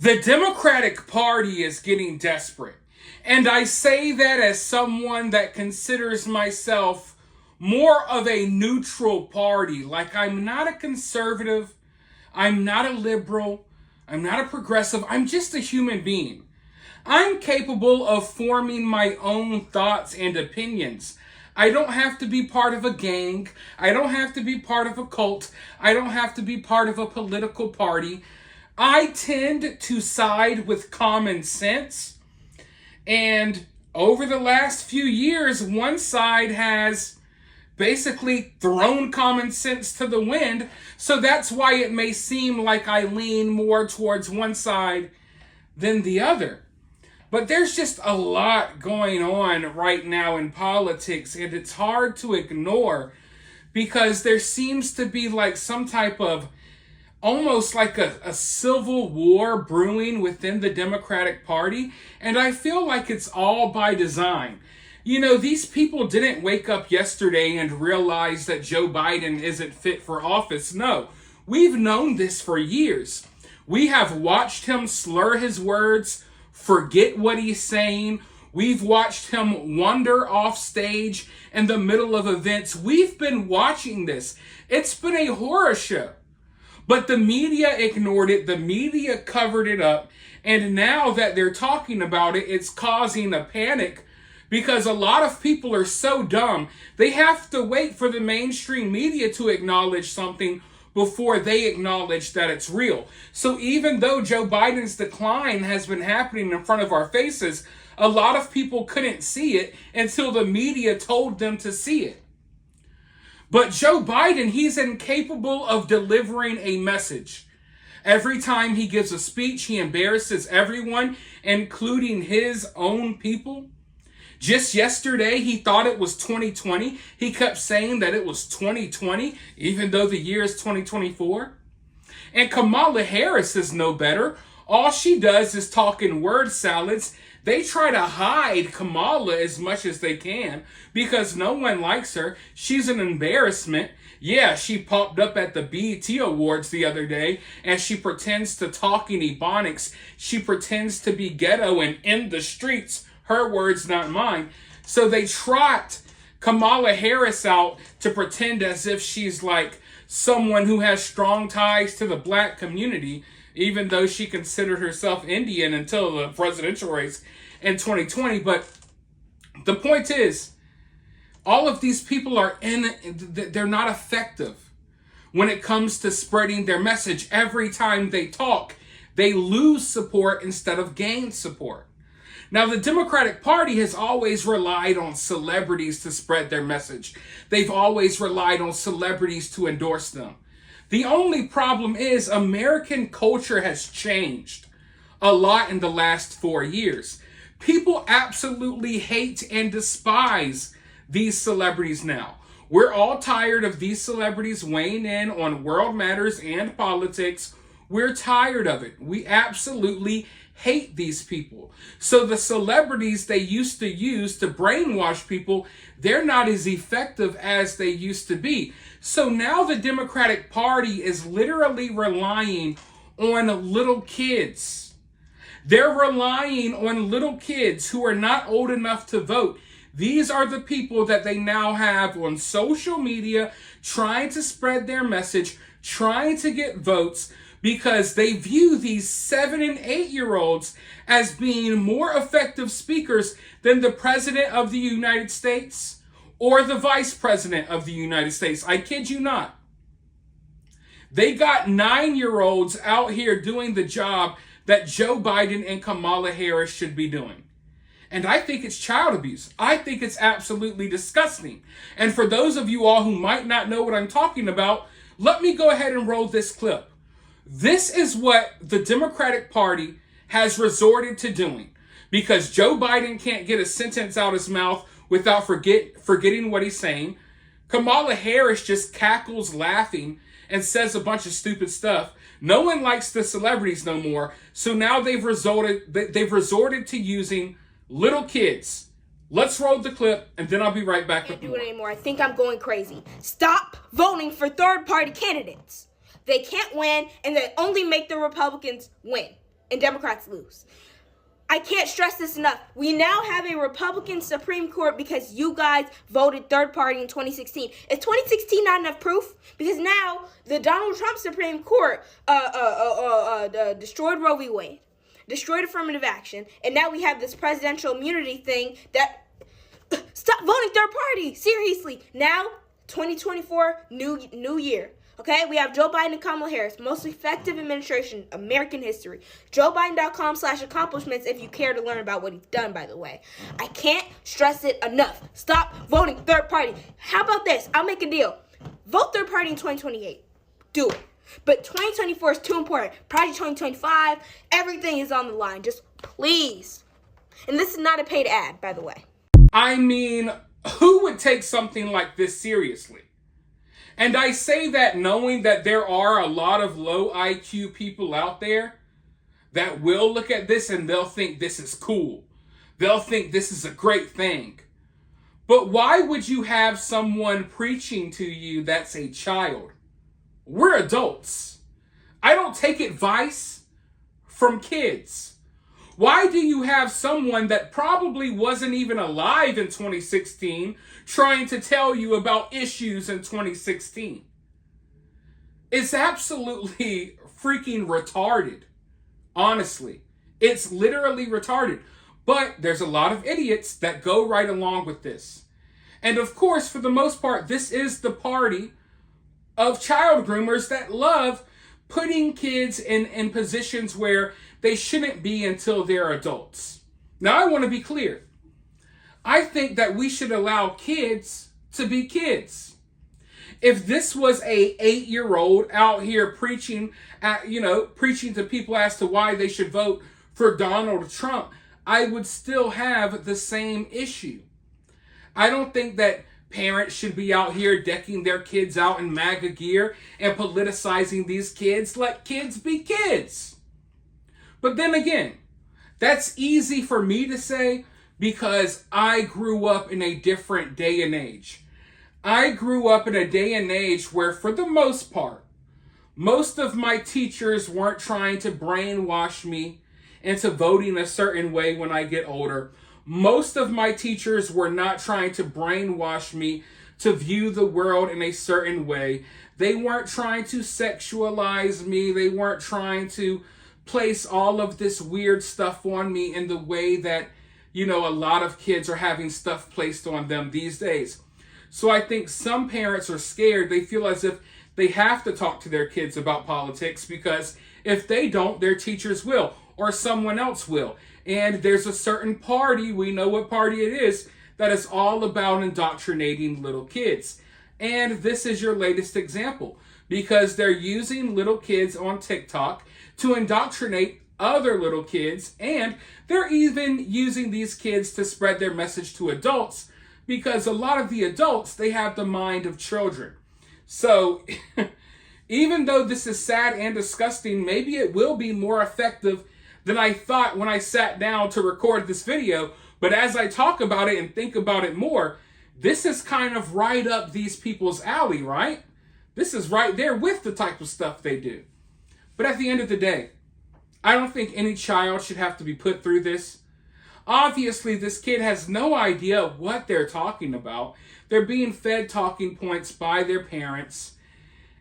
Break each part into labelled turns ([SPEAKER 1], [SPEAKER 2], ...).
[SPEAKER 1] The Democratic Party is getting desperate. And I say that as someone that considers myself more of a neutral party. Like, I'm not a conservative, I'm not a liberal, I'm not a progressive, I'm just a human being. I'm capable of forming my own thoughts and opinions. I don't have to be part of a gang. I don't have to be part of a cult. I don't have to be part of a political party. I tend to side with common sense. And over the last few years, one side has basically thrown common sense to the wind. So that's why it may seem like I lean more towards one side than the other. But there's just a lot going on right now in politics, and it's hard to ignore because there seems to be like some type of almost like a civil war brewing within the Democratic Party. And I feel like it's all by design. You know, these people didn't wake up yesterday and realize that Joe Biden isn't fit for office. No, we've known this for years. We have watched him slur his words, forget what he's saying. We've watched him wander off stage in the middle of events. We've been watching this. It's been a horror show. But the media ignored it. The media covered it up. And now that they're talking about it, it's causing a panic because a lot of people are so dumb. They have to wait for the mainstream media to acknowledge something before they acknowledge that it's real. So even though Joe Biden's decline has been happening in front of our faces, a lot of people couldn't see it until the media told them to see it. But Joe Biden, he's incapable of delivering a message. Every time he gives a speech, he embarrasses everyone, including his own people. Just yesterday, he thought it was 2020. He kept saying that it was 2020, even though the year is 2024. And Kamala Harris is no better. All she does is talk in word salads. They try to hide Kamala as much as they can because no one likes her. She's an embarrassment. Yeah, she popped up at the BET Awards the other day and she pretends to talk in Ebonics. She pretends to be ghetto and in the streets. Her words, not mine. So they trot Kamala Harris out to pretend as if she's like someone who has strong ties to the black community, even though she considered herself Indian until the presidential race in 2020. But the point is, all of these people they're not effective when it comes to spreading their message. Every time they talk, they lose support instead of gain support. Now, the Democratic Party has always relied on celebrities to spread their message. They've always relied on celebrities to endorse them. The only problem is American culture has changed a lot in the last 4 years. People absolutely hate and despise these celebrities now. We're all tired of these celebrities weighing in on world matters and politics. We're tired of it. We absolutely hate these people. So the celebrities they used to use to brainwash people, they're not as effective as they used to be. So now the Democratic Party is literally relying on little kids. They're relying on little kids who are not old enough to vote. These are the people that they now have on social media trying to spread their message, trying to get votes, because they view these 7 and 8-year-olds as being more effective speakers than the President of the United States or the Vice President of the United States. I kid you not. They got 9-year-olds out here doing the job that Joe Biden and Kamala Harris should be doing. And I think it's child abuse. I think it's absolutely disgusting. And for those of you all who might not know what I'm talking about, let me go ahead and roll this clip. This is what the Democratic Party has resorted to doing because Joe Biden can't get a sentence out his mouth without forgetting what he's saying. Kamala Harris just cackles laughing and says a bunch of stupid stuff. No one likes the celebrities no more. So now they've resorted to using little kids. Let's roll the clip and then I'll be right back with more.
[SPEAKER 2] Can't do it anymore. I think I'm going crazy. Stop voting for third-party candidates. They can't win, and they only make the Republicans win. and Democrats lose. I can't stress this enough. We now have a Republican Supreme Court because you guys voted third party in 2016. Is 2016 not enough proof? Because now the Donald Trump Supreme Court destroyed Roe v. Wade, destroyed affirmative action, and now we have this presidential immunity thing that stop voting third party. Seriously. Now 2024, new year. Okay, we have Joe Biden and Kamala Harris, most effective administration, American history. JoeBiden.com/accomplishments if you care to learn about what he's done, by the way. I can't stress it enough. Stop voting third party. How about this? I'll make a deal. Vote third party in 2028. Do it. But 2024 is too important. Project 2025, everything is on the line. Just please. And this is not a paid ad, by the way.
[SPEAKER 1] I mean, who would take something like this seriously? And I say that knowing that there are a lot of low IQ people out there that will look at this and they'll think this is cool. They'll think this is a great thing. But why would you have someone preaching to you that's a child? We're adults. I don't take advice from kids. Why do you have someone that probably wasn't even alive in 2016 trying to tell you about issues in 2016? It's absolutely freaking retarded. Honestly, it's literally retarded. But there's a lot of idiots that go right along with this. And of course, for the most part, this is the party of child groomers that love putting kids in positions where they shouldn't be until they're adults. Now, I want to be clear. I think that we should allow kids to be kids. If this was a 8-year-old out here preaching to people as to why they should vote for Donald Trump, I would still have the same issue. I don't think that parents should be out here decking their kids out in MAGA gear and politicizing these kids. Let kids be kids. But then again, that's easy for me to say because I grew up in a different day and age. I grew up in a day and age where, for the most part, most of my teachers weren't trying to brainwash me into voting a certain way when I get older. Most of my teachers were not trying to brainwash me to view the world in a certain way. They weren't trying to sexualize me. They weren't trying to place all of this weird stuff on me in the way that, a lot of kids are having stuff placed on them these days. So I think some parents are scared. They feel as if they have to talk to their kids about politics because if they don't, their teachers will or someone else will. And there's a certain party, we know what party it is, that is all about indoctrinating little kids. And this is your latest example because they're using little kids on TikTok to indoctrinate other little kids, and they're even using these kids to spread their message to adults because a lot of the adults, they have the mind of children. So even though this is sad and disgusting, maybe it will be more effective than I thought when I sat down to record this video. But as I talk about it and think about it more, this is kind of right up these people's alley, right? This is right there with the type of stuff they do. But at the end of the day, I don't think any child should have to be put through this. Obviously, this kid has no idea what they're talking about. They're being fed talking points by their parents.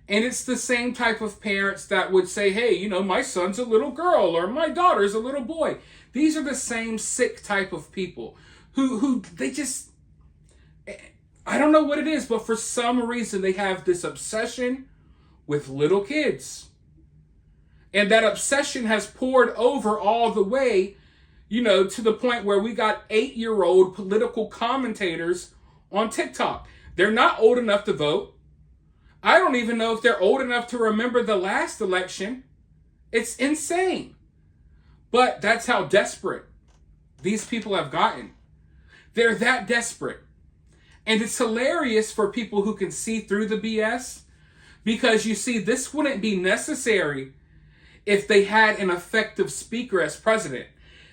[SPEAKER 1] And it's the same type of parents that would say, hey, my son's a little girl or my daughter's a little boy. These are the same sick type of people who they just, I don't know what it is, but for some reason they have this obsession with little kids. And that obsession has poured over all the way, to the point where we got 8-year-old political commentators on TikTok. They're not old enough to vote. I don't even know if they're old enough to remember the last election. It's insane. But that's how desperate these people have gotten. They're that desperate. And it's hilarious for people who can see through the BS because you see, this wouldn't be necessary if they had an effective speaker as president.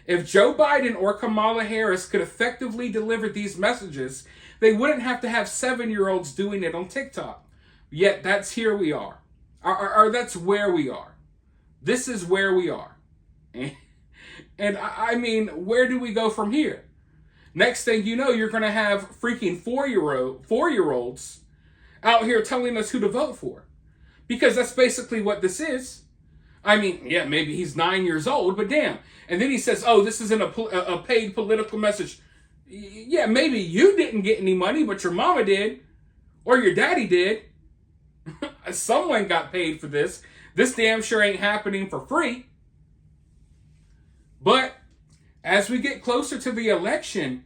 [SPEAKER 1] If Joe Biden or Kamala Harris could effectively deliver these messages, they wouldn't have to have 7-year-olds doing it on TikTok. Yet that's here we are. Or that's where we are. This is where we are. And I mean, where do we go from here? Next thing you know, you're going to have freaking four-year-olds out here telling us who to vote for. Because that's basically what this is. I mean, yeah, maybe he's 9 years old, but damn. And then he says, oh, this isn't a paid political message. Yeah, maybe you didn't get any money, but your mama did. Or your daddy did. Someone got paid for this. This damn sure ain't happening for free. But as we get closer to the election,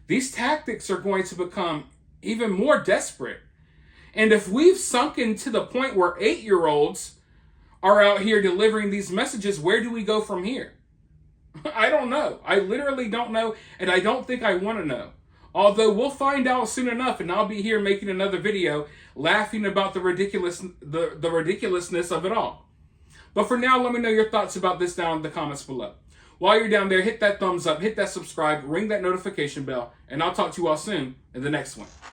[SPEAKER 1] these tactics are going to become even more desperate. And if we've sunken to the point where 8-year-olds are out here delivering these messages, where do we go from here? I don't know. I literally don't know, and I don't think I want to know. Although we'll find out soon enough, and I'll be here making another video laughing about the ridiculousness of it all. But for now, let me know your thoughts about this down in the comments below. While you're down there, hit that thumbs up, hit that subscribe, ring that notification bell, and I'll talk to you all soon in the next one.